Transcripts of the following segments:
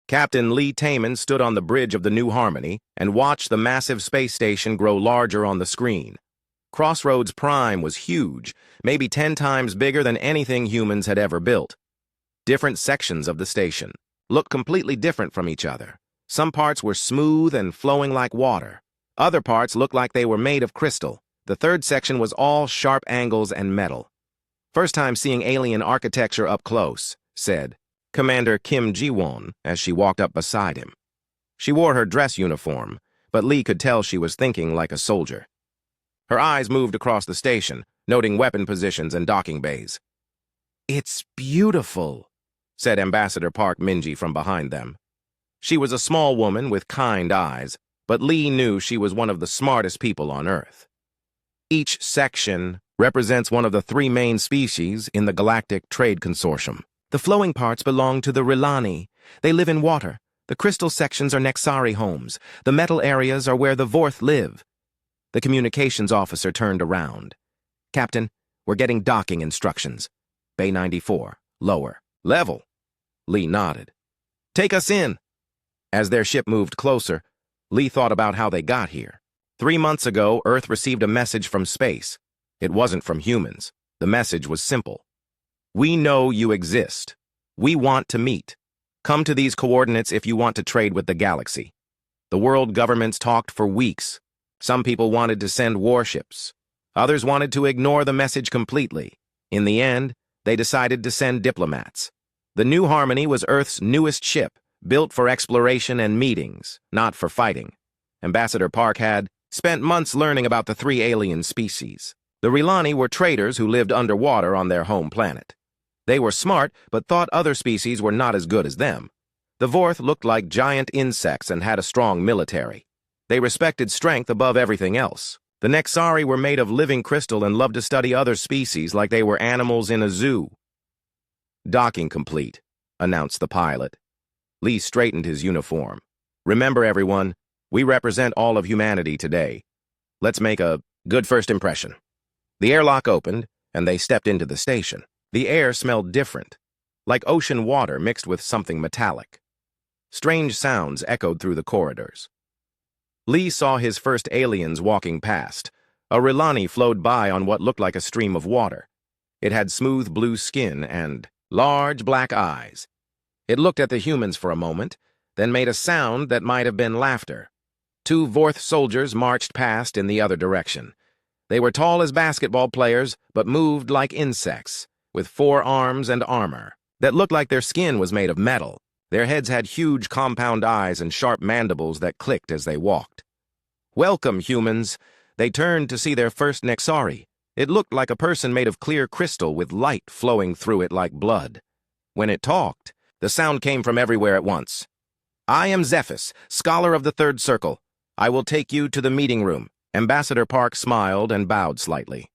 Captain Lee Taman stood on the bridge of the New Harmony and watched the massive space station grow larger on the screen. Crossroads Prime was huge, maybe 10 times bigger than anything humans had ever built. Different sections of the station looked completely different from each other. Some parts were smooth and flowing like water. Other parts looked like they were made of crystal. The third section was all sharp angles and metal. "First time seeing alien architecture up close," said Commander Kim Ji-won as she walked up beside him. She wore her dress uniform, but Lee could tell she was thinking like a soldier. Her eyes moved across the station, noting weapon positions and docking bays. "It's beautiful," said Ambassador Park Minji from behind them. She was a small woman with kind eyes, but Lee knew she was one of the smartest people on Earth. Each section represents one of the 3 main species in the Galactic Trade Consortium. The flowing parts belong to the Rilani. They live in water. The crystal sections are Nexari homes. The metal areas are where the Vorth live. The communications officer turned around. "Captain, we're getting docking instructions. Bay 94, lower. Level." Lee nodded. "Take us in." As their ship moved closer, Lee thought about how they got here. 3 months ago, Earth received a message from space. It wasn't from humans. The message was simple. "We know you exist. We want to meet. Come to these coordinates if you want to trade with the galaxy." The world governments talked for weeks. Some people wanted to send warships. Others wanted to ignore the message completely. In the end, they decided to send diplomats. The New Harmony was Earth's newest ship, built for exploration and meetings, not for fighting. Ambassador Park had spent months learning about the 3 alien species. The Rilani were traders who lived underwater on their home planet. They were smart, but thought other species were not as good as them. The Vorth looked like giant insects and had a strong military. They respected strength above everything else. The Nexari were made of living crystal and loved to study other species like they were animals in a zoo. "Docking complete," announced the pilot. Lee straightened his uniform. "Remember, everyone, we represent all of humanity today. Let's make a good first impression." The airlock opened, and they stepped into the station. The air smelled different, like ocean water mixed with something metallic. Strange sounds echoed through the corridors. Lee saw his first aliens walking past. A Rilani flowed by on what looked like a stream of water. It had smooth blue skin and large black eyes. It looked at the humans for a moment, then made a sound that might have been laughter. 2 Vorth soldiers marched past in the other direction. They were tall as basketball players, but moved like insects, with 4 arms and armor that looked like their skin was made of metal. Their heads had huge compound eyes and sharp mandibles that clicked as they walked. "Welcome, humans." They turned to see their first Nexari. It looked like a person made of clear crystal with light flowing through it like blood. When it talked, the sound came from everywhere at once. "I am Zephys, scholar of the Third Circle. I will take you to the meeting room." Ambassador Park smiled and bowed slightly.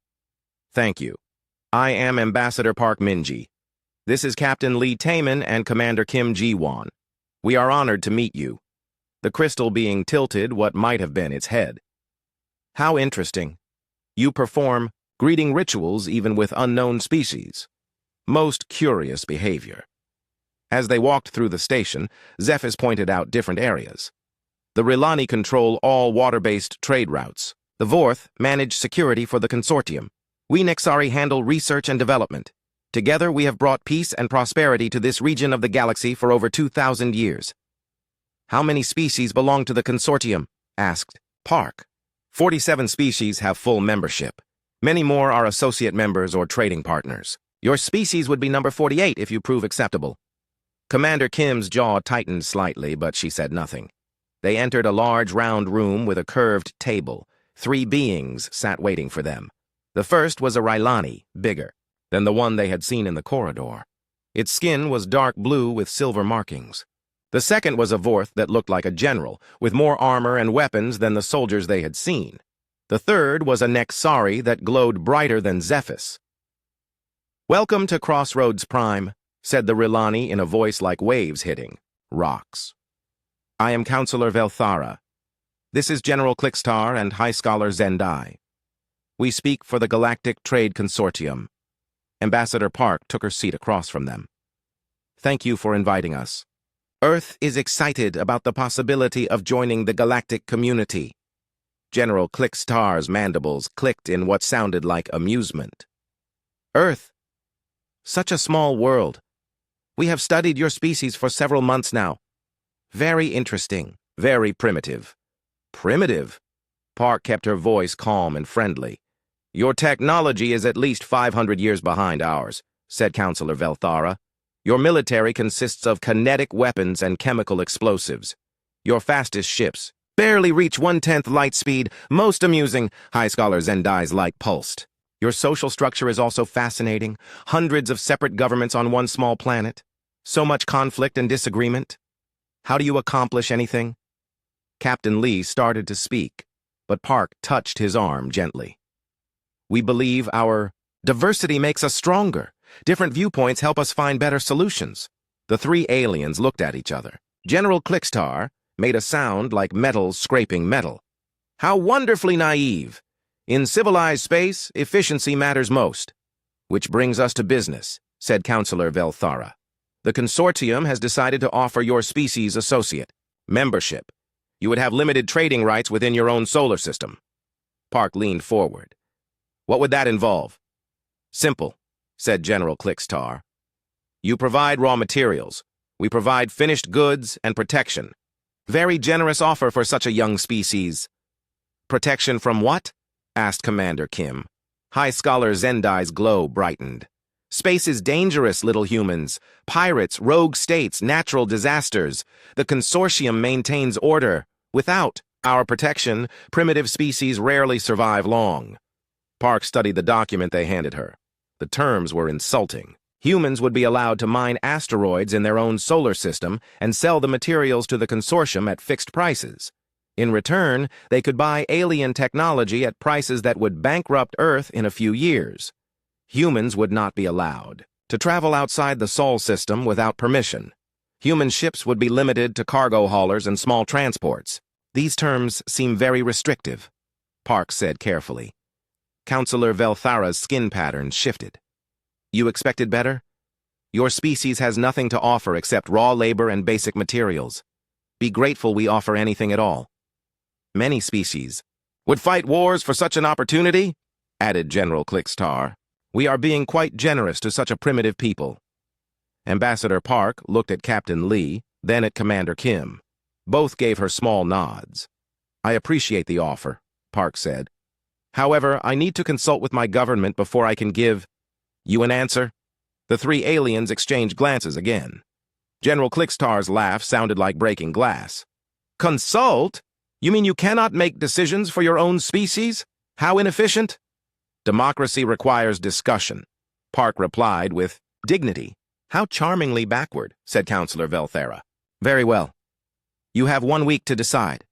"Thank you. I am Ambassador Park Minji. This is Captain Lee Taman and Commander Kim Ji-won. We are honored to meet you." The crystal being tilted what might have been its head. "How interesting. You perform greeting rituals even with unknown species. Most curious behavior." As they walked through the station, Zephys pointed out different areas. The Rilani control all water-based trade routes. The Vorth manage security for the consortium. We Nexari handle research and development. Together we have brought peace and prosperity to this region of the galaxy for over 2,000 years. "How many species belong to the consortium?" asked Park. 47 species have full membership. Many more are associate members or trading partners. Your species would be number 48 if you prove acceptable. Commander Kim's jaw tightened slightly, but she said nothing. They entered a large round room with a curved table. 3 beings sat waiting for them. The first was a Rilani, bigger than the one they had seen in the corridor. Its skin was dark blue with silver markings. The second was a Vorth that looked like a general, with more armor and weapons than the soldiers they had seen. The third was a Nexari that glowed brighter than Zephys. "Welcome to Crossroads Prime," said the Rilani in a voice like waves hitting rocks. "I am Counselor Velthara. This is General Clickstar and High Scholar Zendai. We speak for the Galactic Trade Consortium." Ambassador Park took her seat across from them. "Thank you for inviting us." Earth is excited about the possibility of joining the galactic community. General Clickstar's mandibles clicked in what sounded like amusement. Earth. Such a small world. We have studied your species for several months now. Very interesting. Very primitive. Primitive? Park kept her voice calm and friendly. Your technology is at least 500 years behind ours, said Counselor Velthara. Your military consists of kinetic weapons and chemical explosives. Your fastest ships barely reach 1/10 light speed. Most amusing, High Scholar Zendai's light pulsed. Your social structure is also fascinating. Hundreds of separate governments on one small planet. So much conflict and disagreement. How do you accomplish anything? Captain Lee started to speak, but Park touched his arm gently. We believe our diversity makes us stronger. Different viewpoints help us find better solutions. The three aliens looked at each other. General Clickstar made a sound like metal scraping metal. How wonderfully naive. In civilized space, efficiency matters most. Which brings us to business, said Counselor Velthara. The consortium has decided to offer your species associate membership. You would have limited trading rights within your own solar system. Park leaned forward. What would that involve? Simple, said General Clickstar. You provide raw materials. We provide finished goods and protection. Very generous offer for such a young species. Protection from what? Asked Commander Kim. High Scholar Zendai's glow brightened. Space is dangerous, little humans. Pirates, rogue states, natural disasters. The consortium maintains order. Without our protection, primitive species rarely survive long. Park studied the document they handed her. The terms were insulting. Humans would be allowed to mine asteroids in their own solar system and sell the materials to the consortium at fixed prices. In return, they could buy alien technology at prices that would bankrupt Earth in a few years. Humans would not be allowed to travel outside the Sol system without permission. Human ships would be limited to cargo haulers and small transports. These terms seem very restrictive, Park said carefully. Counselor Velthara's skin pattern shifted. You expected better? Your species has nothing to offer except raw labor and basic materials. Be grateful we offer anything at all. Many species would fight wars for such an opportunity, added General Clickstar. We are being quite generous to such a primitive people. Ambassador Park looked at Captain Lee, then at Commander Kim. Both gave her small nods. I appreciate the offer, Park said. However, I need to consult with my government before I can give you an answer. The three aliens exchanged glances again. General Clickstar's laugh sounded like breaking glass. Consult? You mean you cannot make decisions for your own species? How inefficient? Democracy requires discussion, Park replied with dignity. How charmingly backward, said Counselor Velthara. Very well. You have 1 week to decide.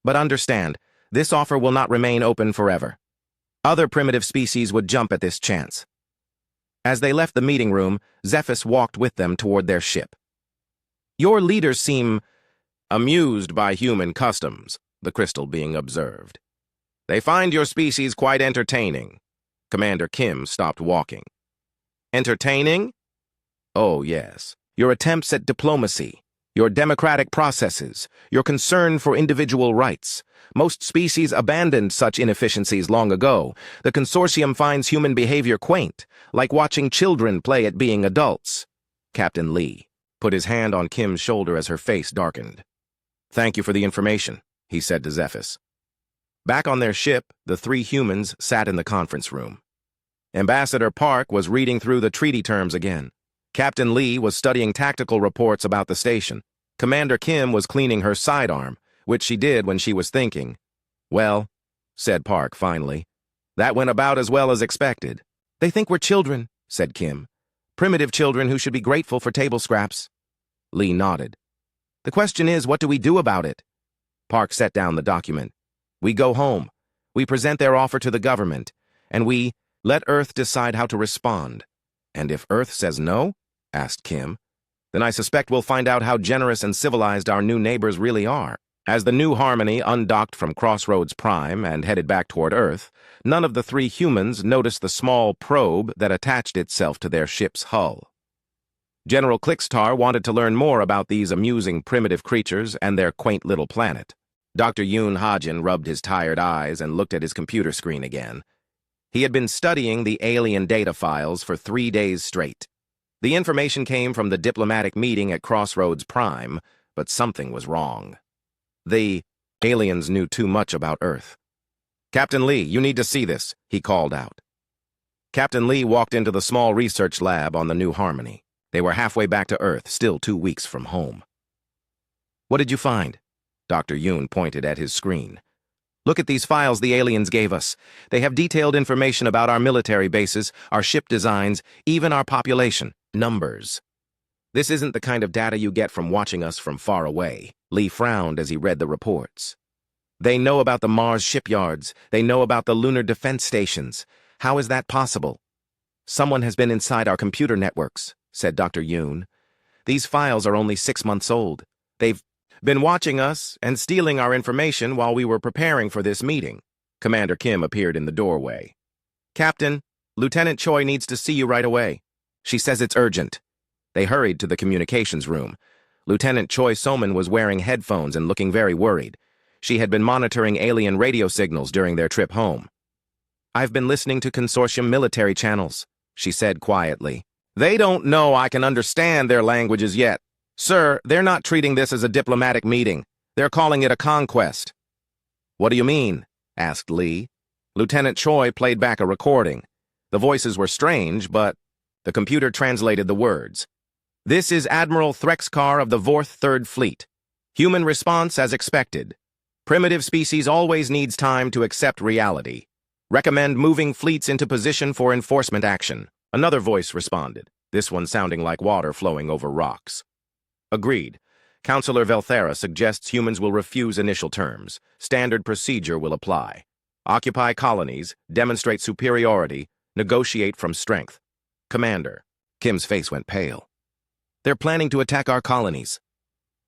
But understand, this offer will not remain open forever. Other primitive species would jump at this chance. As they left the meeting room, Zephys walked with them toward their ship. Your leaders seem amused by human customs, the crystal being observed. They find your species quite entertaining. Commander Kim stopped walking. Entertaining? Oh, yes. Your attempts at diplomacy, your democratic processes, your concern for individual rights. Most species abandoned such inefficiencies long ago. The consortium finds human behavior quaint, like watching children play at being adults. Captain Lee put his hand on Kim's shoulder as her face darkened. Thank you for the information, he said to Zephys. Back on their ship, the three humans sat in the conference room. Ambassador Park was reading through the treaty terms again. Captain Lee was studying tactical reports about the station. Commander Kim was cleaning her sidearm, which she did when she was thinking. Well, said Park finally, that went about as well as expected. They think we're children, said Kim. Primitive children who should be grateful for table scraps. Lee nodded. The question is, what do we do about it? Park set down the document. We go home. We present their offer to the government, and we let Earth decide how to respond. And if Earth says no, asked Kim, then I suspect we'll find out how generous and civilized our new neighbors really are. As the new Harmony undocked from Crossroads Prime and headed back toward Earth, none of the three humans noticed the small probe that attached itself to their ship's hull. General Clickstar wanted to learn more about these amusing primitive creatures and their quaint little planet. Dr. Yoon Hajin rubbed his tired eyes and looked at his computer screen again. He had been studying the alien data files for 3 days straight. The information came from the diplomatic meeting at Crossroads Prime, but something was wrong. The aliens knew too much about Earth. "Captain Lee, you need to see this," he called out. Captain Lee walked into the small research lab on the New Harmony. They were halfway back to Earth, still 2 weeks from home. "What did you find?" Dr. Yoon pointed at his screen. "Look at these files the aliens gave us. They have detailed information about our military bases, our ship designs, even our population. Numbers. This isn't the kind of data you get from watching us from far away." Lee frowned as he read the reports. "They know about the Mars shipyards. They know about the lunar defense stations. How is that possible?" "Someone has been inside our computer networks," said Dr. Yoon. "These files are only 6 months old. They've been watching us and stealing our information while we were preparing for this meeting." Commander Kim appeared in the doorway. "Captain, Lieutenant Choi needs to see you right away. She says it's urgent." They hurried to the communications room. Lieutenant Choi Soman was wearing headphones and looking very worried. She had been monitoring alien radio signals during their trip home. "I've been listening to consortium military channels," she said quietly. "They don't know I can understand their languages yet. Sir, they're not treating this as a diplomatic meeting. They're calling it a conquest." "What do you mean?" asked Lee. Lieutenant Choi played back a recording. The voices were strange, but the computer translated the words. "This is Admiral Threxkar of the Vorth Third Fleet. Human response as expected. Primitive species always needs time to accept reality. Recommend moving fleets into position for enforcement action." Another voice responded, this one sounding like water flowing over rocks. "Agreed. Counselor Velthera suggests humans will refuse initial terms. Standard procedure will apply. Occupy colonies, demonstrate superiority, negotiate from strength. Commander." Kim's face went pale. "They're planning to attack our colonies."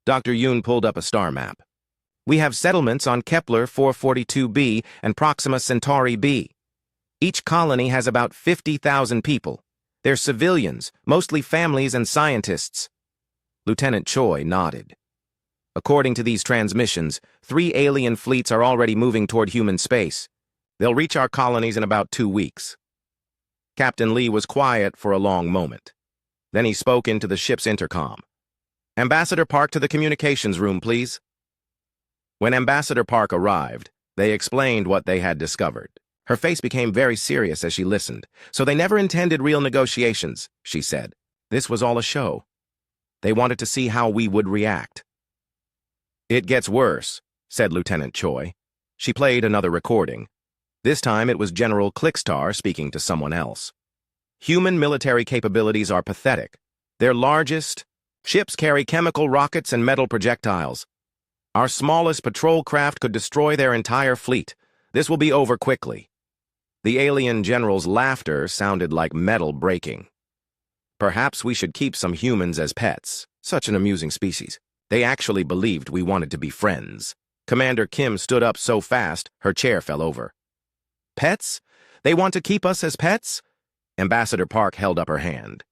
Dr. Yoon pulled up a star map. "We have settlements on Kepler 442b and Proxima Centauri b. Each colony has about 50,000 people. They're civilians, mostly families and scientists." Lieutenant Choi nodded. "According to these transmissions, 3 alien fleets are already moving toward human space. They'll reach our colonies in about 2 weeks. Captain Lee was quiet for a long moment. Then he spoke into the ship's intercom. "Ambassador Park to the communications room, please." When Ambassador Park arrived, they explained what they had discovered. Her face became very serious as she listened. "So they never intended real negotiations," she said. "This was all a show. They wanted to see how we would react." "It gets worse," said Lieutenant Choi. She played another recording. This time it was General Clickstar speaking to someone else. "Human military capabilities are pathetic. Their largest ships carry chemical rockets and metal projectiles. Our smallest patrol craft could destroy their entire fleet. This will be over quickly." The alien general's laughter sounded like metal breaking. "Perhaps we should keep some humans as pets. Such an amusing species. They actually believed we wanted to be friends." Commander Kim stood up so fast, her chair fell over. "Pets? They want to keep us as pets?" Ambassador Park held up her hand.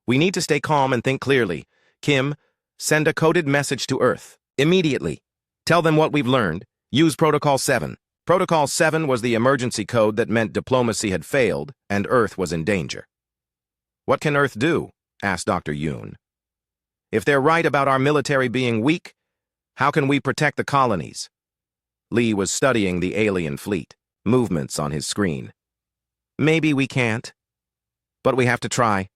"We need to stay calm and think clearly. Kim, send a coded message to Earth. Immediately. Tell them what we've learned. Use Protocol 7. Protocol 7 was the emergency code that meant diplomacy had failed and Earth was in danger." "What can Earth do?" asked Dr. Yoon. "If they're right about our military being weak, how can we protect the colonies?" Lee was studying the alien fleet, movements on his screen. "Maybe we can't. But we have to try.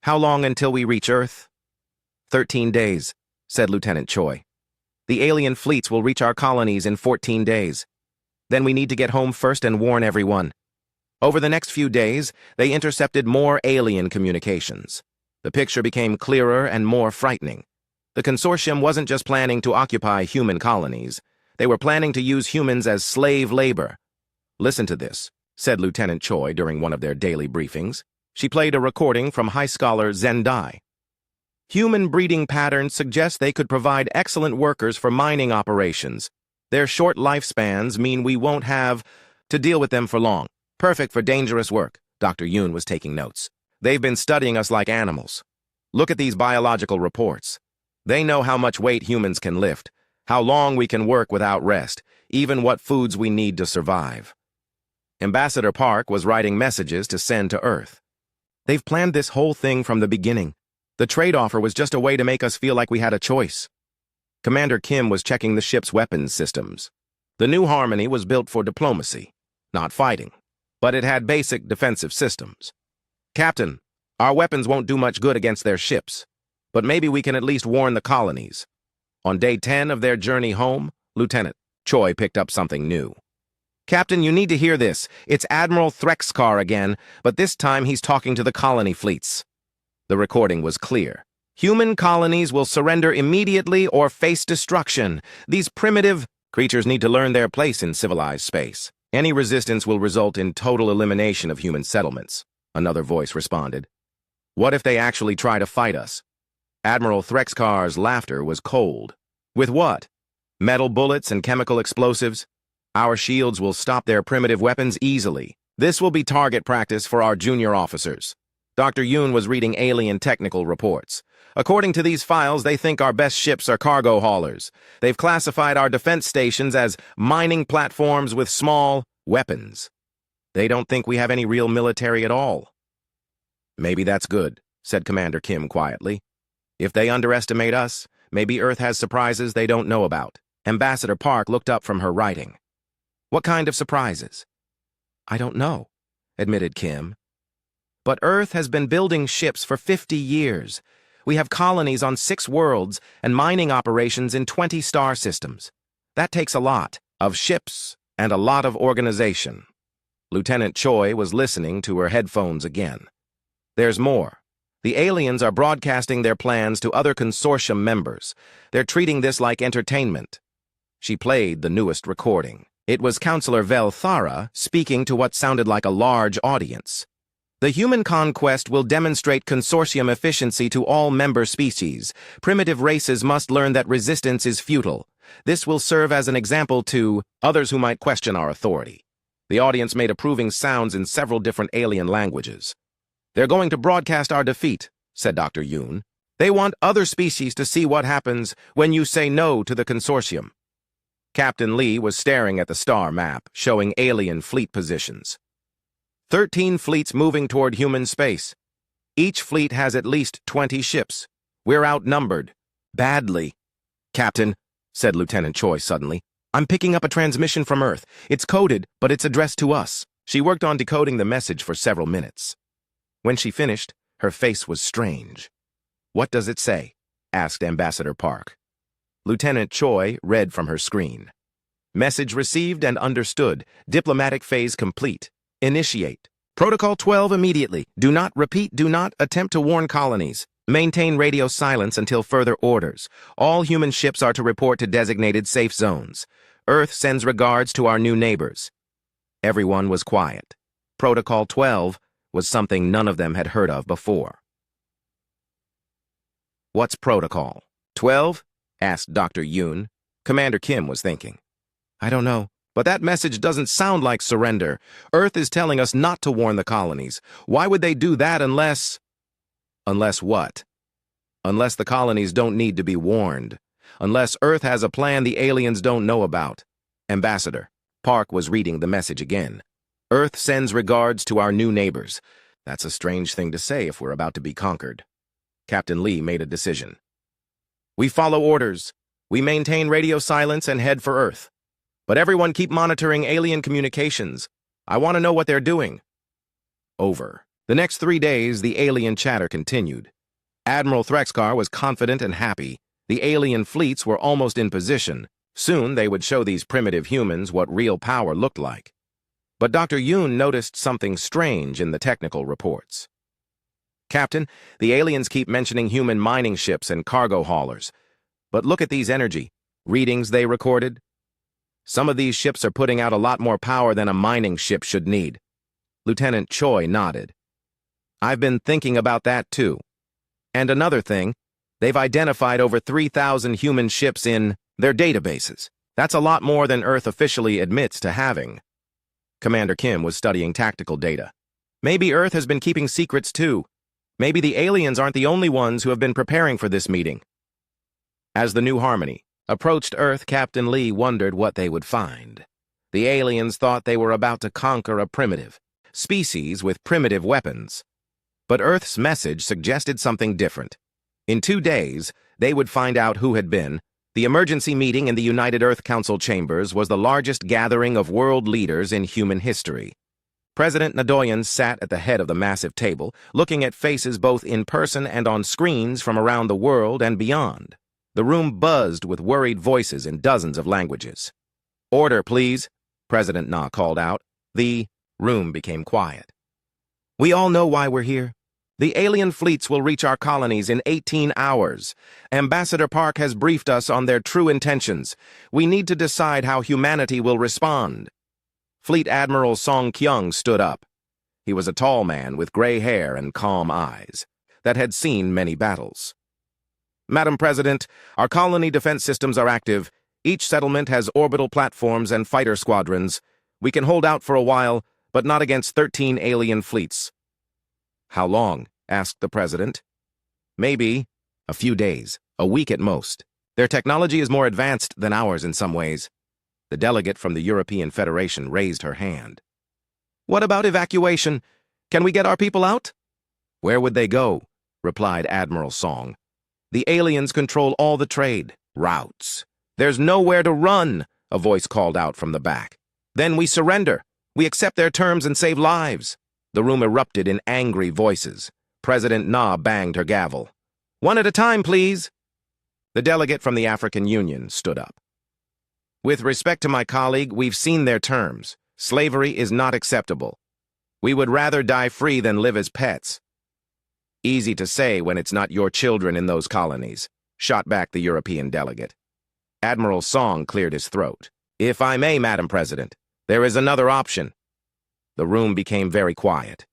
How long until we reach Earth?" 13 days, said Lieutenant Choi. "The alien fleets will reach our colonies in 14 days. Then we need to get home first and warn everyone." Over the next few days, they intercepted more alien communications. The picture became clearer and more frightening. The consortium wasn't just planning to occupy human colonies. They were planning to use humans as slave labor. "Listen to this," said Lieutenant Choi during one of their daily briefings. She played a recording from high scholar Zendai. "Human breeding patterns suggest they could provide excellent workers for mining operations. Their short lifespans mean we won't have to deal with them for long. Perfect for dangerous work." Dr. Yoon was taking notes. "They've been studying us like animals. Look at these biological reports. They know how much weight humans can lift, how long we can work without rest, even what foods we need to survive. Ambassador Park was writing messages to send to Earth. They've planned this whole thing from the beginning. The trade offer was just a way to make us feel like we had a choice. Commander Kim was checking the ship's weapons systems. The new Harmony was built for diplomacy, not fighting, but it had basic defensive systems. Captain, our weapons won't do much good against their ships, but maybe we can at least warn the colonies. On day 10 of their journey home, Lieutenant Choi picked up something new. Captain, you need to hear this. It's Admiral Threxkar again, but this time he's talking to the colony fleets. The recording was clear. Human colonies will surrender immediately or face destruction. These primitive creatures need to learn their place in civilized space. Any resistance will result in total elimination of human settlements, another voice responded. What if they actually try to fight us? Admiral Threxkar's laughter was cold. With what? Metal bullets and chemical explosives? Our shields will stop their primitive weapons easily. This will be target practice for our junior officers. Dr. Yoon was reading alien technical reports. According to these files, they think our best ships are cargo haulers. They've classified our defense stations as mining platforms with small weapons. They don't think we have any real military at all. Maybe that's good, said Commander Kim quietly. If they underestimate us, maybe Earth has surprises they don't know about. Ambassador Park looked up from her writing. What kind of surprises? I don't know, admitted Kim. But Earth has been building ships for 50 years. We have colonies on 6 worlds and mining operations in 20 star systems. That takes a lot of ships and a lot of organization. Lieutenant Choi was listening to her headphones again. There's more. The aliens are broadcasting their plans to other consortium members. They're treating this like entertainment. She played the newest recording. It was Counselor Vel Thara speaking to what sounded like a large audience. The human conquest will demonstrate consortium efficiency to all member species. Primitive races must learn that resistance is futile. This will serve as an example to others who might question our authority. The audience made approving sounds in several different alien languages. They're going to broadcast our defeat, said Dr. Yoon. They want other species to see what happens when you say no to the consortium. Captain Lee was staring at the star map, showing alien fleet positions. 13 fleets moving toward human space. Each fleet has at least 20 ships. We're outnumbered. Badly. Captain, said Lieutenant Choi suddenly, I'm picking up a transmission from Earth. It's coded, but it's addressed to us. She worked on decoding the message for several minutes. When she finished, her face was strange. What does it say? Asked Ambassador Park. Lieutenant Choi read from her screen. Message received and understood. Diplomatic phase complete. Initiate. Protocol 12 immediately. Do not attempt to warn colonies. Maintain radio silence until further orders. All human ships are to report to designated safe zones. Earth sends regards to our new neighbors. Everyone was quiet. Protocol 12 was something none of them had heard of before. What's Protocol 12? Asked Dr. Yoon. Commander Kim was thinking. I don't know. But that message doesn't sound like surrender. Earth is telling us not to warn the colonies. Why would they do that unless... Unless what? Unless the colonies don't need to be warned. Unless Earth has a plan the aliens don't know about. Ambassador Park was reading the message again. Earth sends regards to our new neighbors. That's a strange thing to say if we're about to be conquered. Captain Lee made a decision. We follow orders. We maintain radio silence and head for Earth. But everyone keep monitoring alien communications. I want to know what they're doing. Over. The next 3 days, the alien chatter continued. Admiral Threxkar was confident and happy. The alien fleets were almost in position. Soon they would show these primitive humans what real power looked like. But Dr. Yoon noticed something strange in the technical reports. Captain, the aliens keep mentioning human mining ships and cargo haulers. But look at these energy readings they recorded. Some of these ships are putting out a lot more power than a mining ship should need. Lieutenant Choi nodded. I've been thinking about that too. And another thing, they've identified over 3,000 human ships in their databases. That's a lot more than Earth officially admits to having. Commander Kim was studying tactical data. Maybe Earth has been keeping secrets too. Maybe the aliens aren't the only ones who have been preparing for this meeting. As the New Harmony approached Earth, Captain Lee wondered what they would find. The aliens thought they were about to conquer a primitive species with primitive weapons. But Earth's message suggested something different. In 2 days, they would find out who had been. The emergency meeting in the United Earth Council chambers was the largest gathering of world leaders in human history. President Nadoyan sat at the head of the massive table, looking at faces both in person and on screens from around the world and beyond. The room buzzed with worried voices in dozens of languages. "Order, please," President Na called out. The room became quiet. "We all know why we're here. The alien fleets will reach our colonies in 18 hours. Ambassador Park has briefed us on their true intentions. We need to decide how humanity will respond." Fleet Admiral Song Kyung stood up. He was a tall man with gray hair and calm eyes that had seen many battles. "Madam President, our colony defense systems are active. Each settlement has orbital platforms and fighter squadrons. We can hold out for a while, but not against 13 alien fleets." "How long?" asked the president. "Maybe a few days, a week at most. Their technology is more advanced than ours in some ways." The delegate from the European Federation raised her hand. "What about evacuation? Can we get our people out?" "Where would they go?" replied Admiral Song. "The aliens control all the trade routes. There's nowhere to run," a voice called out from the back. "Then we surrender. We accept their terms and save lives." The room erupted in angry voices. President Na banged her gavel. "One at a time, please." The delegate from the African Union stood up. "With respect to my colleague, we've seen their terms. Slavery is not acceptable. We would rather die free than live as pets." "Easy to say when it's not your children in those colonies," shot back the European delegate. Admiral Song cleared his throat. "If I may, Madam President, there is another option." The room became very quiet.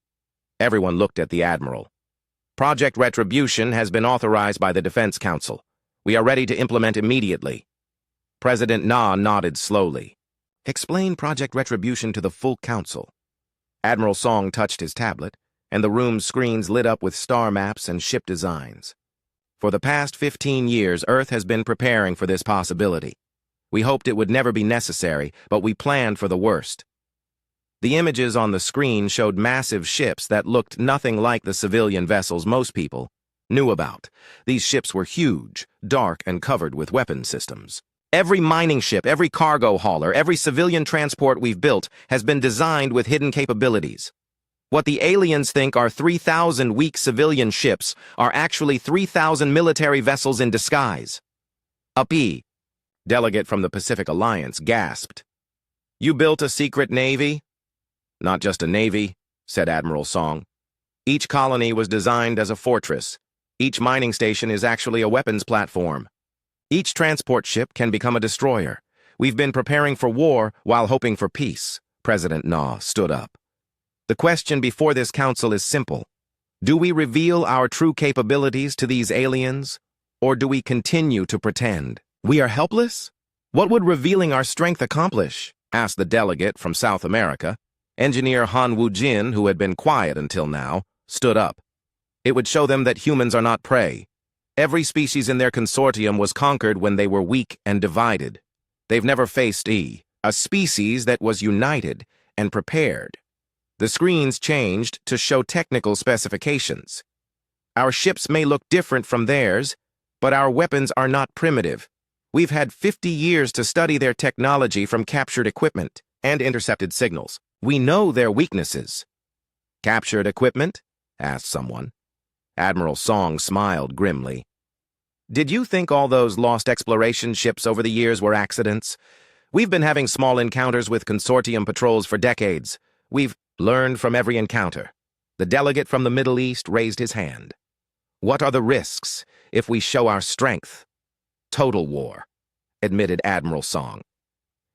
Everyone looked at the Admiral. "Project Retribution has been authorized by the Defense Council. We are ready to implement immediately." President Na nodded slowly. "Explain Project Retribution to the full council." Admiral Song touched his tablet, and the room's screens lit up with star maps and ship designs. For the past 15 years, Earth has been preparing for this possibility. We hoped it would never be necessary, but we planned for the worst. The images on the screen showed massive ships that looked nothing like the civilian vessels most people knew about. These ships were huge, dark, and covered with weapon systems. Every mining ship, every cargo hauler, every civilian transport we've built has been designed with hidden capabilities. What the aliens think are 3,000 weak civilian ships are actually 3,000 military vessels in disguise. "Uppy," delegate from the Pacific Alliance, gasped. "You built a secret navy?" "Not just a navy," said Admiral Song. "Each colony was designed as a fortress. Each mining station is actually a weapons platform. Each transport ship can become a destroyer. We've been preparing for war while hoping for peace." President Na stood up. "The question before this council is simple. Do we reveal our true capabilities to these aliens, or do we continue to pretend we are helpless? What would revealing our strength accomplish?" asked the delegate from South America. Engineer Han Woo-jin, who had been quiet until now, stood up. "It would show them that humans are not prey. Every species in their consortium was conquered when they were weak and divided. They've never faced a species that was united and prepared." The screens changed to show technical specifications. "Our ships may look different from theirs, but our weapons are not primitive. We've had 50 years to study their technology from captured equipment and intercepted signals. We know their weaknesses." "Captured equipment?" asked someone. Admiral Song smiled grimly. "Did you think all those lost exploration ships over the years were accidents? We've been having small encounters with consortium patrols for decades. We've learned from every encounter." The delegate from the Middle East raised his hand. "What are the risks if we show our strength?" "Total war," admitted Admiral Song.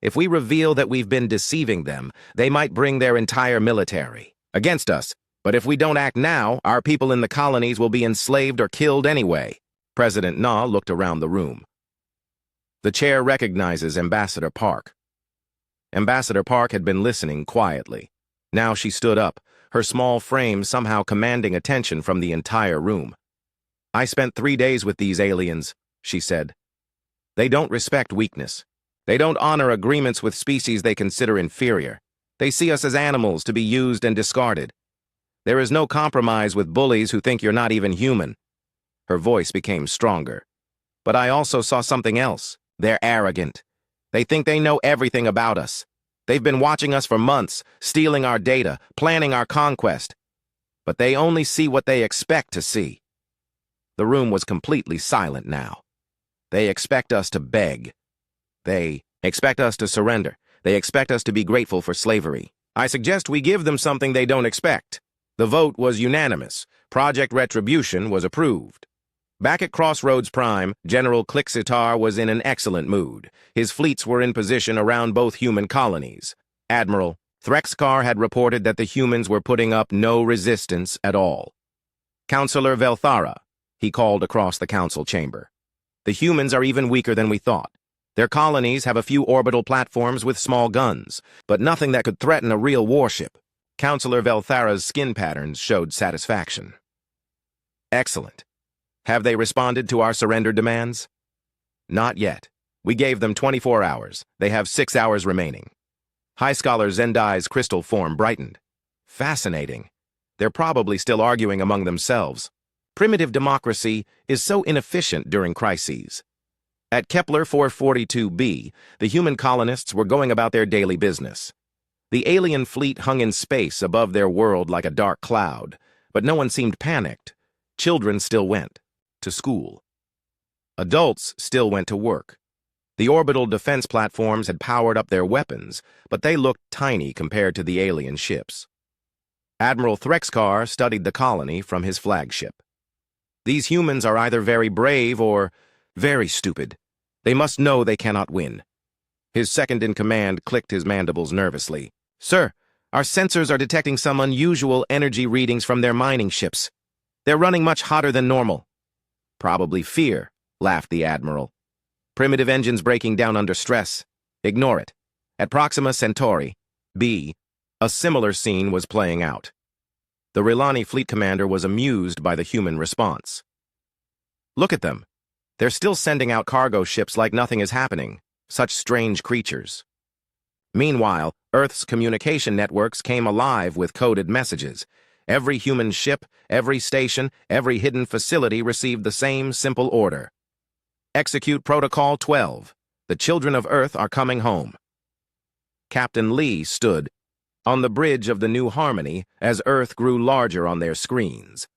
"If we reveal that we've been deceiving them, they might bring their entire military against us. But if we don't act now, our people in the colonies will be enslaved or killed anyway." President Na looked around the room. The chair recognizes Ambassador Park. Ambassador Park had been listening quietly. Now she stood up, her small frame somehow commanding attention from the entire room. "I spent 3 days with these aliens," she said. "They don't respect weakness. They don't honor agreements with species they consider inferior. They see us as animals to be used and discarded. There is no compromise with bullies who think you're not even human." Her voice became stronger. "But I also saw something else. They're arrogant. They think they know everything about us. They've been watching us for months, stealing our data, planning our conquest. But they only see what they expect to see." The room was completely silent now. "They expect us to beg. They expect us to surrender. They expect us to be grateful for slavery. I suggest we give them something they don't expect." The vote was unanimous. Project Retribution was approved. Back at Crossroads Prime, General Clixitar was in an excellent mood. His fleets were in position around both human colonies. Admiral Threxkar had reported that the humans were putting up no resistance at all. "Counselor Velthara," he called across the council chamber. "The humans are even weaker than we thought. Their colonies have a few orbital platforms with small guns, but nothing that could threaten a real warship." Counselor Velthara's skin patterns showed satisfaction. "Excellent. Have they responded to our surrender demands?" "Not yet. We gave them 24 hours. They have 6 hours remaining." High Scholar Zendai's crystal form brightened. "Fascinating. They're probably still arguing among themselves. Primitive democracy is so inefficient during crises." At Kepler 442b, the human colonists were going about their daily business. The alien fleet hung in space above their world like a dark cloud, but no one seemed panicked. Children still went to school. Adults still went to work. The orbital defense platforms had powered up their weapons, but they looked tiny compared to the alien ships. Admiral Threxkar studied the colony from his flagship. "These humans are either very brave or very stupid. They must know they cannot win." His second-in-command clicked his mandibles nervously. "Sir, our sensors are detecting some unusual energy readings from their mining ships. They're running much hotter than normal." "Probably fear," laughed the Admiral. "Primitive engines breaking down under stress. Ignore it." At Proxima Centauri, B, a similar scene was playing out. The Rilani fleet commander was amused by the human response. "Look at them. They're still sending out cargo ships like nothing is happening. Such strange creatures." Meanwhile, Earth's communication networks came alive with coded messages. Every human ship, every station, every hidden facility received the same simple order. "Execute Protocol 12. The children of Earth are coming home." Captain Lee stood on the bridge of the New Harmony as Earth grew larger on their screens.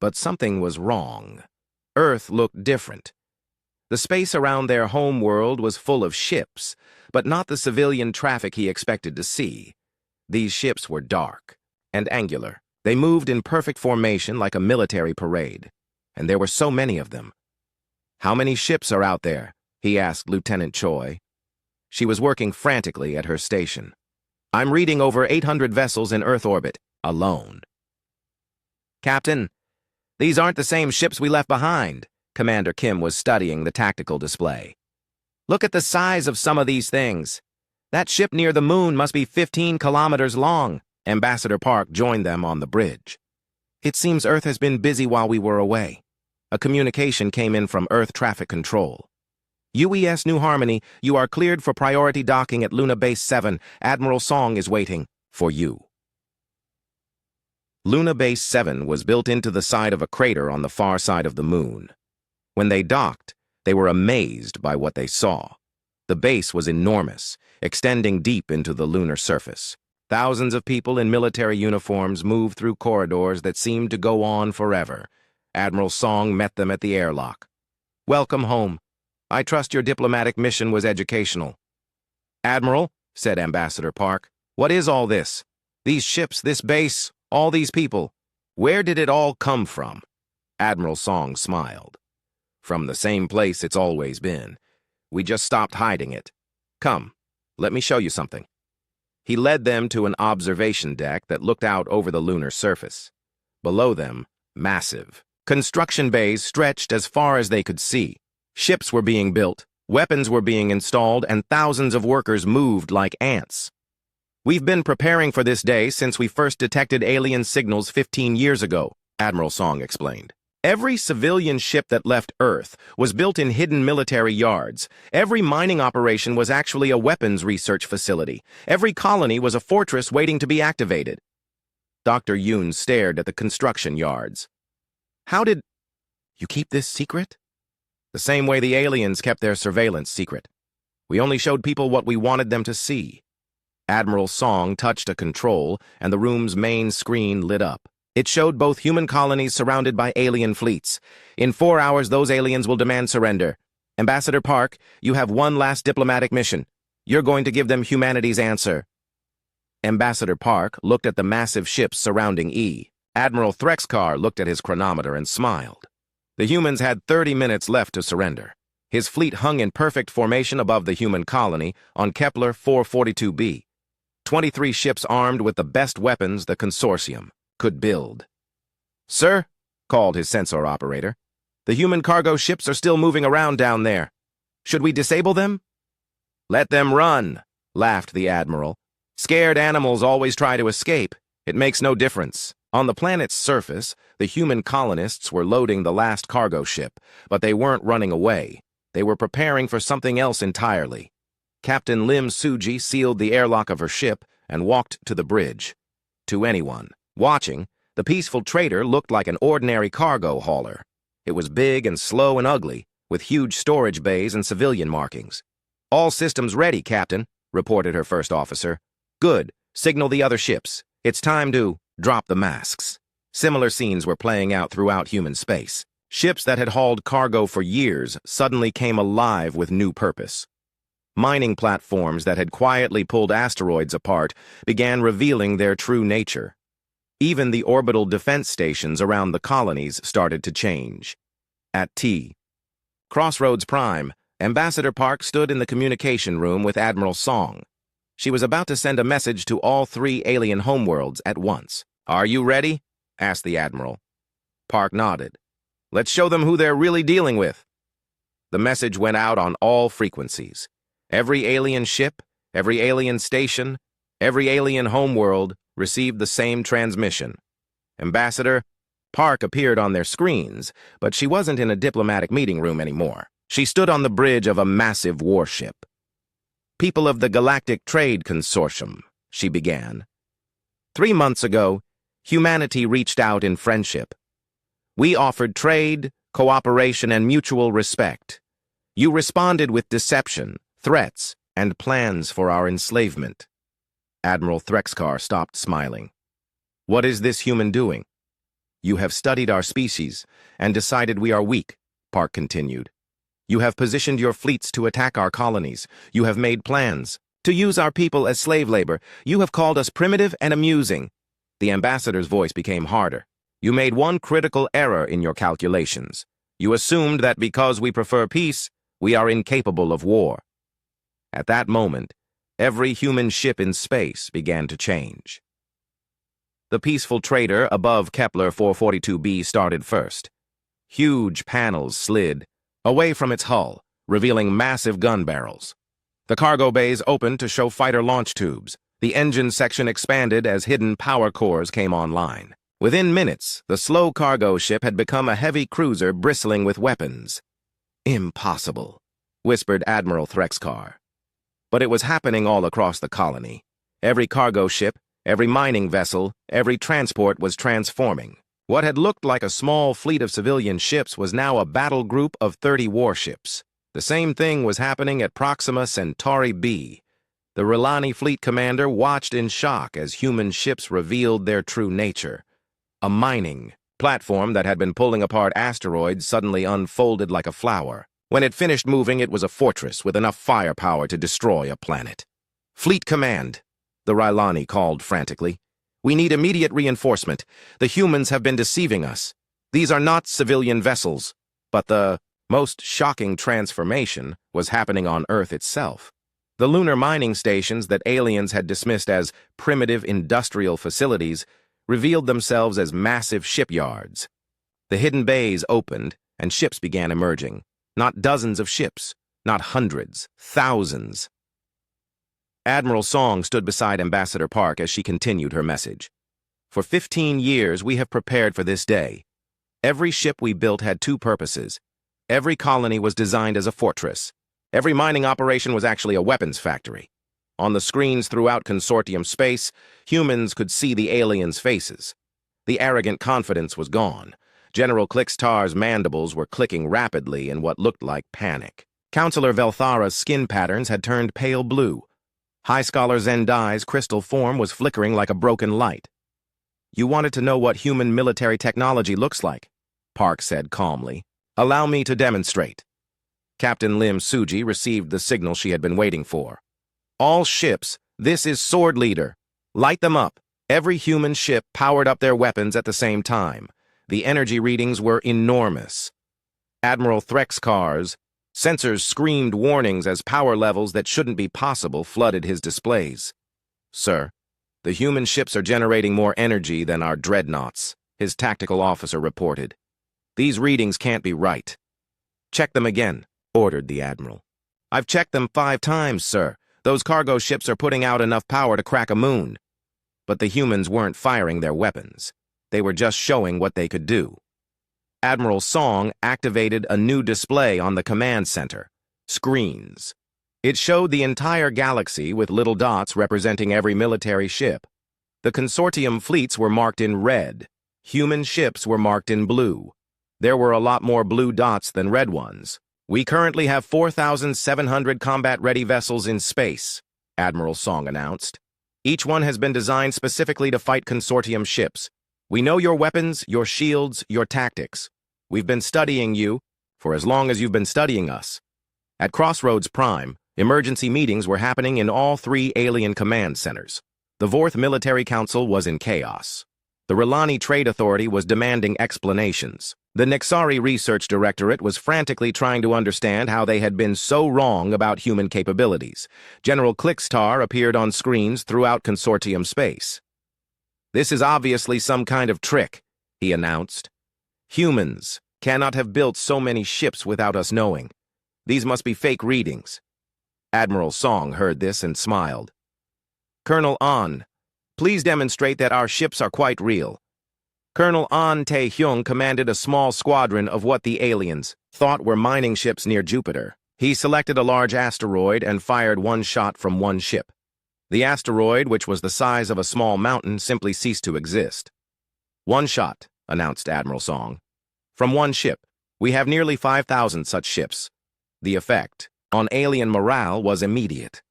But something was wrong. Earth looked different. The space around their home world was full of ships, but not the civilian traffic he expected to see. These ships were dark and angular. They moved in perfect formation like a military parade, and there were so many of them. "How many ships are out there?" he asked Lieutenant Choi. She was working frantically at her station. "I'm reading over 800 vessels in Earth orbit, alone." "Captain, these aren't the same ships we left behind." Commander Kim was studying the tactical display. "Look at the size of some of these things. That ship near the moon must be 15 kilometers long." Ambassador Park joined them on the bridge. "It seems Earth has been busy while we were away." A communication came in from Earth Traffic Control. "UES New Harmony, you are cleared for priority docking at Luna Base 7. Admiral Song is waiting for you." Luna Base 7 was built into the side of a crater on the far side of the moon. When they docked, they were amazed by what they saw. The base was enormous, extending deep into the lunar surface. Thousands of people in military uniforms moved through corridors that seemed to go on forever. Admiral Song met them at the airlock. "Welcome home. I trust your diplomatic mission was educational." "Admiral," said Ambassador Park, "what is all this? These ships, this base, all these people. Where did it all come from?" Admiral Song smiled. "From the same place it's always been. We just stopped hiding it. Come, let me show you something." He led them to an observation deck that looked out over the lunar surface. Below them, massive construction bays stretched as far as they could see. Ships were being built, weapons were being installed, and thousands of workers moved like ants. We've been preparing for this day since we first detected alien signals 15 years ago, Admiral Song explained. Every civilian ship that left Earth was built in hidden military yards. Every mining operation was actually a weapons research facility. Every colony was a fortress waiting to be activated. Dr. Yoon stared at the construction yards. How did you keep this secret? The same way the aliens kept their surveillance secret. We only showed people what we wanted them to see. Admiral Song touched a control, and the room's main screen lit up. It showed both human colonies surrounded by alien fleets. In 4 hours, those aliens will demand surrender. Ambassador Park, you have one last diplomatic mission. You're going to give them humanity's answer. Ambassador Park looked at the massive ships surrounding E. Admiral Threxcar looked at his chronometer and smiled. The humans had 30 minutes left to surrender. His fleet hung in perfect formation above the human colony on Kepler 442b. 23 ships armed with the best weapons the consortium could build. Sir, called his sensor operator, the human cargo ships are still moving around down there. Should we disable them? Let them run, laughed the Admiral. Scared animals always try to escape. It makes no difference. On the planet's surface, the human colonists were loading the last cargo ship, but they weren't running away. They were preparing for something else entirely. Captain Lim Suji sealed the airlock of her ship and walked to the bridge. To anyone watching, the peaceful trader looked like an ordinary cargo hauler. It was big and slow and ugly, with huge storage bays and civilian markings. All systems ready, Captain, reported her first officer. Good. Signal the other ships. It's time to drop the masks. Similar scenes were playing out throughout human space. Ships that had hauled cargo for years suddenly came alive with new purpose. Mining platforms that had quietly pulled asteroids apart began revealing their true nature. Even the orbital defense stations around the colonies started to change. At T. Crossroads Prime, Ambassador Park stood in the communication room with Admiral Song. She was about to send a message to all 3 alien homeworlds at once. Are you ready? Asked the Admiral. Park nodded. Let's show them who they're really dealing with. The message went out on all frequencies. Every alien ship, every alien station, every alien homeworld received the same transmission. Ambassador Park appeared on their screens, but she wasn't in a diplomatic meeting room anymore. She stood on the bridge of a massive warship. People of the Galactic Trade Consortium, she began. 3 months ago, humanity reached out in friendship. We offered trade, cooperation, and mutual respect. You responded with deception, threats, and plans for our enslavement. Admiral Threxcar stopped smiling. What is this human doing? You have studied our species and decided we are weak, Park continued. You have positioned your fleets to attack our colonies. You have made plans to use our people as slave labor. You have called us primitive and amusing. The ambassador's voice became harder. You made one critical error in your calculations. You assumed that because we prefer peace, we are incapable of war. At that moment, every human ship in space began to change. The peaceful trader above Kepler 442b started first. Huge panels slid away from its hull, revealing massive gun barrels. The cargo bays opened to show fighter launch tubes. The engine section expanded as hidden power cores came online. Within minutes, the slow cargo ship had become a heavy cruiser bristling with weapons. Impossible, whispered Admiral Threxcar. But it was happening all across the colony. Every cargo ship, every mining vessel, every transport was transforming. What had looked like a small fleet of civilian ships was now a battle group of 30 warships. The same thing was happening at Proxima Centauri B. The Rilani fleet commander watched in shock as human ships revealed their true nature. A mining platform that had been pulling apart asteroids suddenly unfolded like a flower. When it finished moving, it was a fortress with enough firepower to destroy a planet. Fleet Command, the Rilani called frantically. We need immediate reinforcement. The humans have been deceiving us. These are not civilian vessels. But the most shocking transformation was happening on Earth itself. The lunar mining stations that aliens had dismissed as primitive industrial facilities revealed themselves as massive shipyards. The hidden bays opened, and ships began emerging. Not dozens of ships, not hundreds, thousands. Admiral Song stood beside Ambassador Park as she continued her message. For 15 years, we have prepared for this day. Every ship we built had two purposes. Every colony was designed as a fortress. Every mining operation was actually a weapons factory. On the screens throughout consortium space, humans could see the aliens' faces. The arrogant confidence was gone. General Clixtar's mandibles were clicking rapidly in what looked like panic. Counselor Velthara's skin patterns had turned pale blue. High Scholar Zendai's crystal form was flickering like a broken light. "You wanted to know what human military technology looks like," Park said calmly. "Allow me to demonstrate." Captain Lim Suji received the signal she had been waiting for. "All ships, this is Sword Leader. Light them up." Every human ship powered up their weapons at the same time. The energy readings were enormous. Admiral Threxkar's sensors screamed warnings as power levels that shouldn't be possible flooded his displays. "Sir, the human ships are generating more energy than our dreadnoughts," his tactical officer reported. "These readings can't be right." "Check them again," ordered the Admiral. "I've checked them 5 times, sir. Those cargo ships are putting out enough power to crack a moon." But the humans weren't firing their weapons. They were just showing what they could do. Admiral Song activated a new display on the command center. Screens. It showed the entire galaxy with little dots representing every military ship. The consortium fleets were marked in red. Human ships were marked in blue. There were a lot more blue dots than red ones. "We currently have 4,700 combat-ready vessels in space," Admiral Song announced. "Each one has been designed specifically to fight consortium ships. We know your weapons, your shields, your tactics. We've been studying you for as long as you've been studying us." At Crossroads Prime, emergency meetings were happening in all 3 alien command centers. The Vorth Military Council was in chaos. The Rilani Trade Authority was demanding explanations. The Nixari Research Directorate was frantically trying to understand how they had been so wrong about human capabilities. General Clixtar appeared on screens throughout consortium space. "This is obviously some kind of trick," he announced. "Humans cannot have built so many ships without us knowing. These must be fake readings." Admiral Song heard this and smiled. "Colonel An, please demonstrate that our ships are quite real." Colonel An Tae-hyung commanded a small squadron of what the aliens thought were mining ships near Jupiter. He selected a large asteroid and fired one shot from one ship. The asteroid, which was the size of a small mountain, simply ceased to exist. "One shot," announced Admiral Song. "From one ship. We have nearly 5,000 such ships." The effect on alien morale was immediate.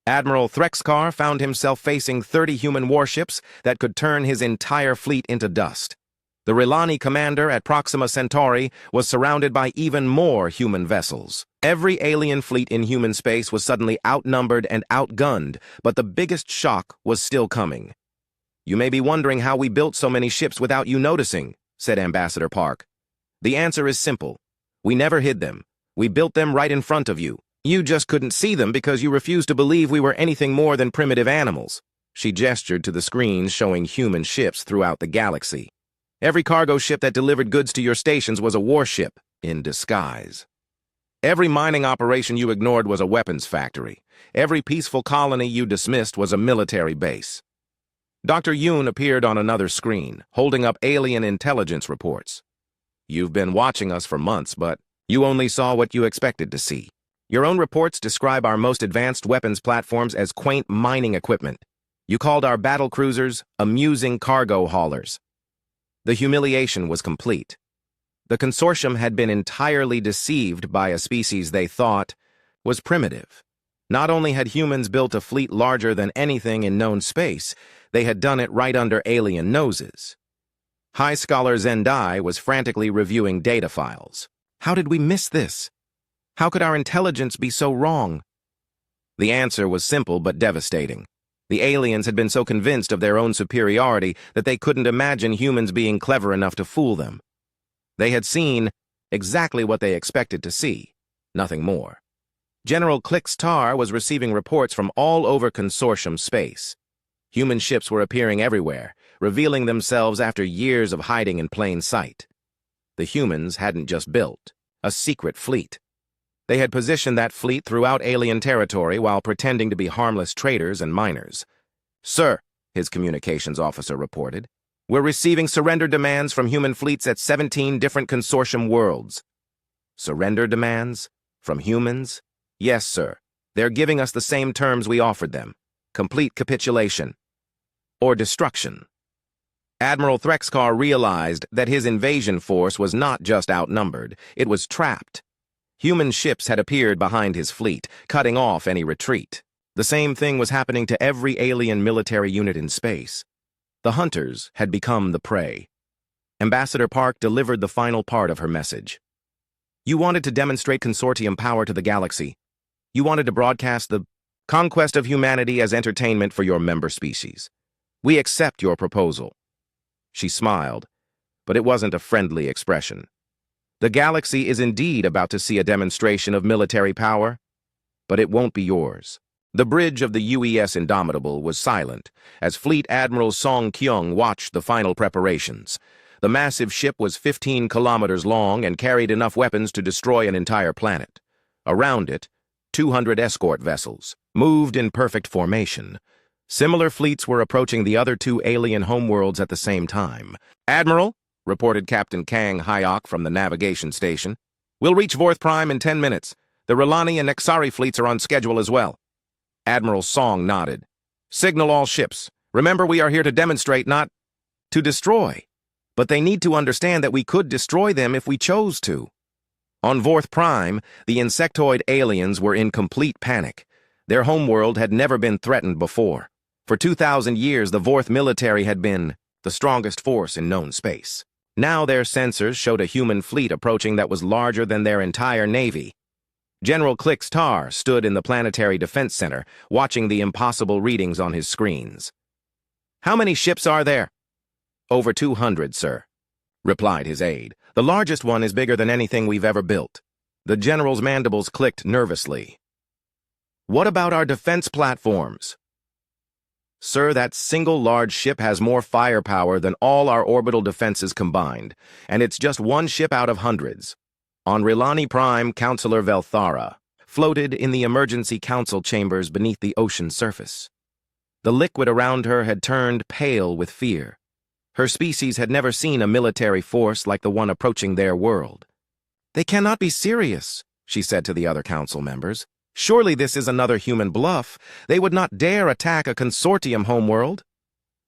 Admiral Threxkar found himself facing 30 human warships that could turn his entire fleet into dust. The Rilani commander at Proxima Centauri was surrounded by even more human vessels. Every alien fleet in human space was suddenly outnumbered and outgunned, but the biggest shock was still coming. "You may be wondering how we built so many ships without you noticing," said Ambassador Park. "The answer is simple. We never hid them. We built them right in front of you. You just couldn't see them because you refused to believe we were anything more than primitive animals." She gestured to the screens showing human ships throughout the galaxy. "Every cargo ship that delivered goods to your stations was a warship in disguise. Every mining operation you ignored was a weapons factory. Every peaceful colony you dismissed was a military base." Dr. Yoon appeared on another screen, holding up alien intelligence reports. "You've been watching us for months, but you only saw what you expected to see. Your own reports describe our most advanced weapons platforms as quaint mining equipment. You called our battle cruisers amusing cargo haulers." The humiliation was complete. The consortium had been entirely deceived by a species they thought was primitive. Not only had humans built a fleet larger than anything in known space, they had done it right under alien noses. High Scholar Zendai was frantically reviewing data files. How did we miss this? How could our intelligence be so wrong? The answer was simple but devastating. The aliens had been so convinced of their own superiority that they couldn't imagine humans being clever enough to fool them. They had seen exactly what they expected to see, nothing more. General Clixtar was receiving reports from all over consortium space. Human ships were appearing everywhere, revealing themselves after years of hiding in plain sight. The humans hadn't just built a secret fleet. They had positioned that fleet throughout alien territory while pretending to be harmless traders and miners. "Sir," his communications officer reported, "we're receiving surrender demands from human fleets at 17 different consortium worlds." "Surrender demands? From humans?" "Yes, sir. They're giving us the same terms we offered them. Complete capitulation. Or destruction." Admiral Threxcar realized that his invasion force was not just outnumbered, it was trapped. Human ships had appeared behind his fleet, cutting off any retreat. The same thing was happening to every alien military unit in space. The hunters had become the prey. Ambassador Park delivered the final part of her message. "You wanted to demonstrate consortium power to the galaxy. You wanted to broadcast the conquest of humanity as entertainment for your member species. We accept your proposal." She smiled, but it wasn't a friendly expression. The galaxy is indeed about to see a demonstration of military power, but it won't be yours. The bridge of the UES Indomitable was silent as Fleet Admiral Song Kyung watched the final preparations. The massive ship was 15 kilometers long and carried enough weapons to destroy an entire planet. Around it, 200 escort vessels moved in perfect formation. Similar fleets were approaching the other two alien homeworlds at the same time. "Admiral," reported Captain Kang Hyok from the navigation station, "we'll reach Vorth Prime in 10 minutes. The Relani and Nexari fleets are on schedule as well." Admiral Song nodded. "Signal all ships. Remember, we are here to demonstrate, not to destroy. But they need to understand that we could destroy them if we chose to." On Vorth Prime, the insectoid aliens were in complete panic. Their homeworld had never been threatened before. For 2,000 years, the Vorth military had been the strongest force in known space. Now their sensors showed a human fleet approaching that was larger than their entire navy. General Klix Tar stood in the Planetary Defense Center, watching the impossible readings on his screens. "How many ships are there?" "Over 200, sir," replied his aide. "The largest one is bigger than anything we've ever built." The general's mandibles clicked nervously. "What about our defense platforms?" "Sir, that single large ship has more firepower than all our orbital defenses combined, and it's just one ship out of hundreds." On Relani Prime, Counselor Velthara floated in the emergency council chambers beneath the ocean surface. The liquid around her had turned pale with fear. Her species had never seen a military force like the one approaching their world. "They cannot be serious," she said to the other council members. "Surely this is another human bluff. They would not dare attack a consortium homeworld."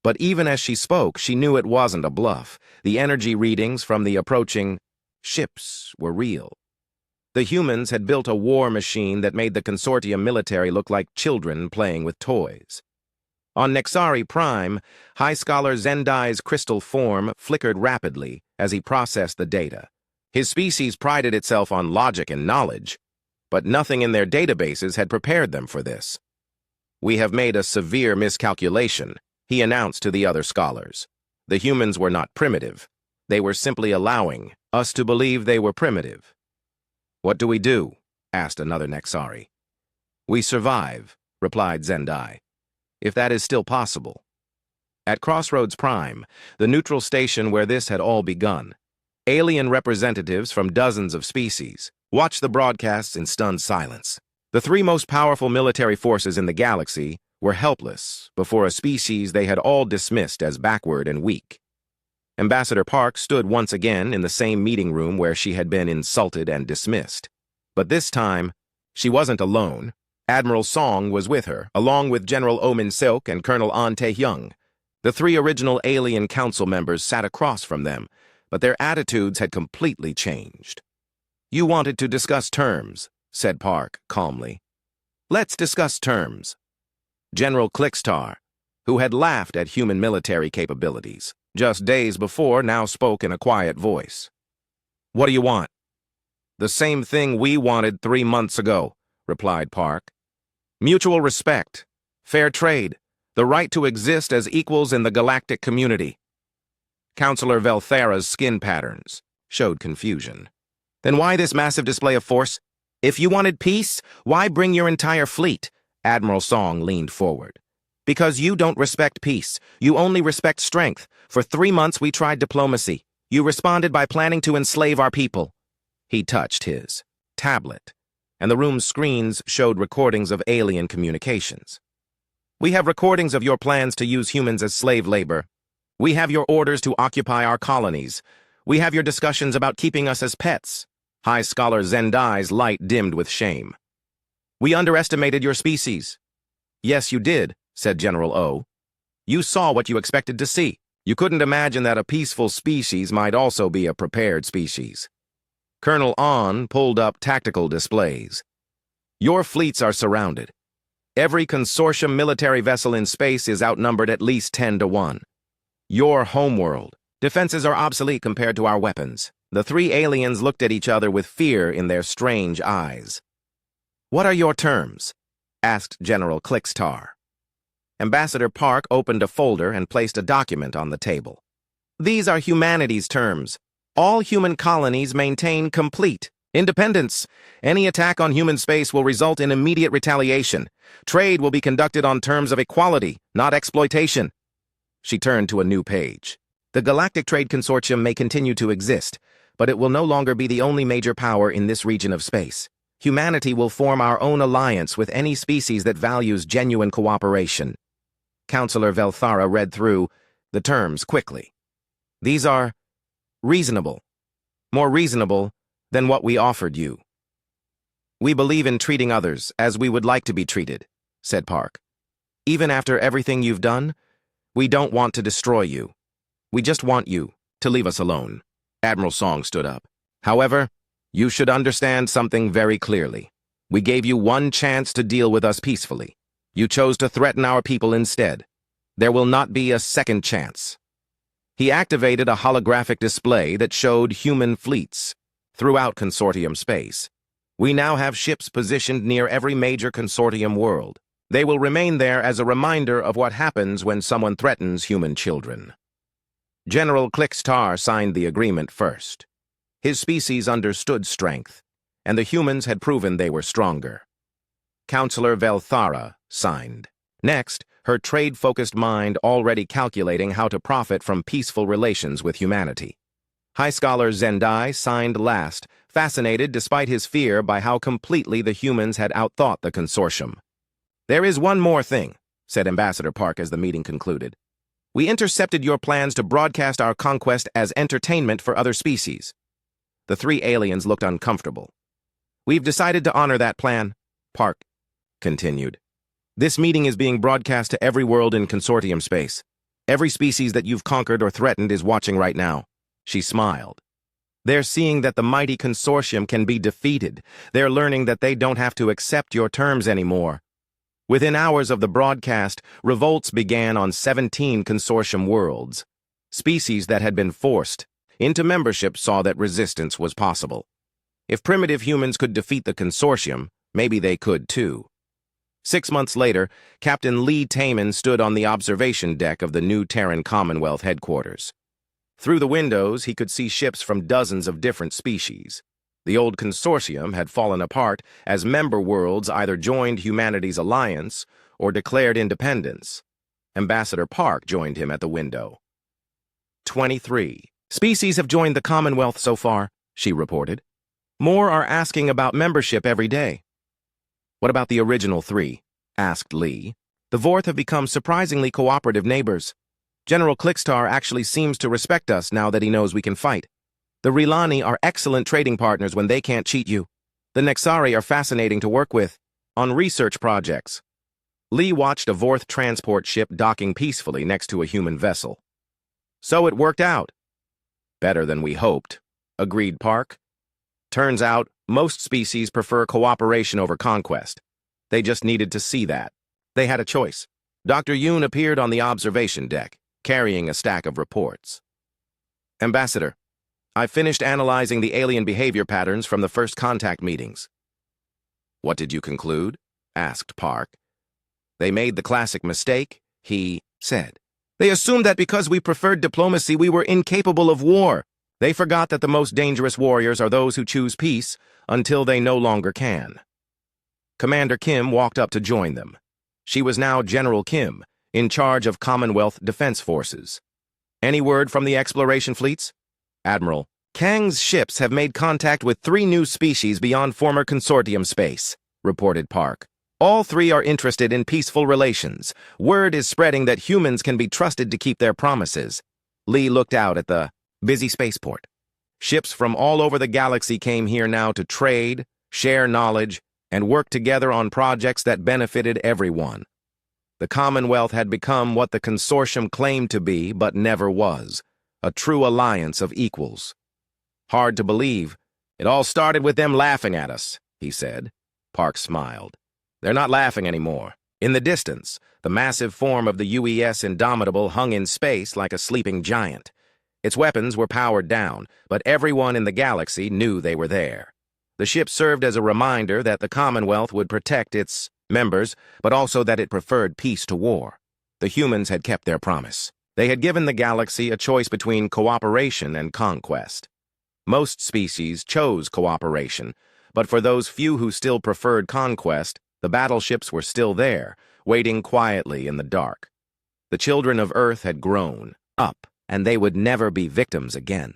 But even as she spoke, she knew it wasn't a bluff. The energy readings from the approaching ships were real. The humans had built a war machine that made the consortium military look like children playing with toys. On Nexari Prime, High Scholar Zendai's crystal form flickered rapidly as he processed the data. His species prided itself on logic and knowledge, but nothing in their databases had prepared them for this. "We have made a severe miscalculation," he announced to the other scholars. "The humans were not primitive. They were simply allowing us to believe they were primitive." "What do we do?" asked another Nexari. "We survive," replied Zendai, "if that is still possible." At Crossroads Prime, the neutral station where this had all begun, alien representatives from dozens of species watched the broadcasts in stunned silence. The three most powerful military forces in the galaxy were helpless before a species they had all dismissed as backward and weak. Ambassador Park stood once again in the same meeting room where she had been insulted and dismissed. But this time, she wasn't alone. Admiral Song was with her, along with General Oh Min-seok and Colonel An Tae-hyung. The three original alien council members sat across from them, but their attitudes had completely changed. "You wanted to discuss terms," said Park calmly. "Let's discuss terms." General Klix Tar, who had laughed at human military capabilities just days before, now spoke in a quiet voice. "What do you want?" "The same thing we wanted 3 months ago," replied Park. "Mutual respect, fair trade, the right to exist as equals in the galactic community." Counselor Velthara's skin patterns showed confusion. "Then why this massive display of force? If you wanted peace, why bring your entire fleet?" Admiral Song leaned forward. "Because you don't respect peace. You only respect strength. For 3 months we tried diplomacy. You responded by planning to enslave our people." He touched his tablet. and the room's screens showed recordings of alien communications. "We have recordings of your plans to use humans as slave labor. We have your orders to occupy our colonies. We have your discussions about keeping us as pets." High Scholar Zendai's light dimmed with shame. "We underestimated your species." "Yes, you did," said General O. "You saw what you expected to see. You couldn't imagine that a peaceful species might also be a prepared species." Colonel On pulled up tactical displays. "Your fleets are surrounded. Every consortium military vessel in space is outnumbered at least 10 to 1. Your homeworld. Defenses are obsolete compared to our weapons." The three aliens looked at each other with fear in their strange eyes. "What are your terms?" asked General Clickstar. Ambassador Park opened a folder and placed a document on the table. "These are humanity's terms. All human colonies maintain complete independence. Any attack on human space will result in immediate retaliation. Trade will be conducted on terms of equality, not exploitation." She turned to a new page. "The Galactic Trade Consortium may continue to exist, but it will no longer be the only major power in this region of space. Humanity will form our own alliance with any species that values genuine cooperation." Counselor Velthara read through the terms quickly. "These are reasonable. More reasonable than what we offered you." "We believe in treating others as we would like to be treated," said Park. "Even after everything you've done, we don't want to destroy you. We just want you to leave us alone." Admiral Song stood up. "However, you should understand something very clearly. We gave you one chance to deal with us peacefully. You chose to threaten our people instead. There will not be a second chance." He activated a holographic display that showed human fleets throughout consortium space. "We now have ships positioned near every major consortium world. They will remain there as a reminder of what happens when someone threatens human children." General Clickstar signed the agreement first. His species understood strength, and the humans had proven they were stronger. Counselor Velthara signed. Next, her trade-focused mind already calculating how to profit from peaceful relations with humanity. High Scholar Zendai signed last, fascinated despite his fear by how completely the humans had outthought the consortium. "There is one more thing," said Ambassador Park as the meeting concluded. "We intercepted your plans to broadcast our conquest as entertainment for other species." The three aliens looked uncomfortable. "We've decided to honor that plan," Park continued. "This meeting is being broadcast to every world in consortium space. Every species that you've conquered or threatened is watching right now." She smiled. "They're seeing that the mighty consortium can be defeated. They're learning that they don't have to accept your terms anymore." Within hours of the broadcast, revolts began on 17 consortium worlds. Species that had been forced into membership saw that resistance was possible. If primitive humans could defeat the consortium, maybe they could too. 6 months later, Captain Lee Taman stood on the observation deck of the new Terran Commonwealth headquarters. Through the windows, he could see ships from dozens of different species. The old consortium had fallen apart as member worlds either joined humanity's alliance or declared independence. Ambassador Park joined him at the window. 23 species have joined the Commonwealth so far, she reported. More are asking about membership every day. "What about the original 3? Asked Lee. "The Vorth have become surprisingly cooperative neighbors. General Clickstar actually seems to respect us now that he knows we can fight. The Rilani are excellent trading partners when they can't cheat you. The Nexari are fascinating to work with on research projects." Lee watched a Vorth transport ship docking peacefully next to a human vessel. "So it worked out." "Better than we hoped," agreed Park. "Turns out, most species prefer cooperation over conquest. They just needed to see that. They had a choice." Dr. Yoon appeared on the observation deck, carrying a stack of reports. "Ambassador, I finished analyzing the alien behavior patterns from the first contact meetings." "What did you conclude?" asked Park. "They made the classic mistake," he said. "They assumed that because we preferred diplomacy, we were incapable of war. They forgot that the most dangerous warriors are those who choose peace until they no longer can." Commander Kim walked up to join them. She was now General Kim, in charge of Commonwealth Defense Forces. "Any word from the exploration fleets?" "Admiral, Kang's ships have made contact with 3 new species beyond former consortium space, reported Park. All 3 are interested in peaceful relations. Word is spreading that humans can be trusted to keep their promises. Lee looked out at the busy spaceport. Ships from all over the galaxy came here now to trade, share knowledge, and work together on projects that benefited everyone. The Commonwealth had become what the consortium claimed to be but never was, a true alliance of equals. Hard to believe. It all started with them laughing at us, he said. Park smiled. They're not laughing anymore. In the distance, the massive form of the UES Indomitable hung in space like a sleeping giant. Its weapons were powered down, but everyone in the galaxy knew they were there. The ship served as a reminder that the Commonwealth would protect its members, but also that it preferred peace to war. The humans had kept their promise. They had given the galaxy a choice between cooperation and conquest. Most species chose cooperation, but for those few who still preferred conquest, the battleships were still there, waiting quietly in the dark. The children of Earth had grown up, and they would never be victims again.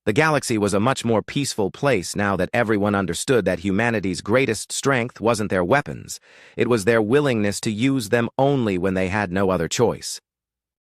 The galaxy was a much more peaceful place now that everyone understood that humanity's greatest strength wasn't their weapons. It was their willingness to use them only when they had no other choice.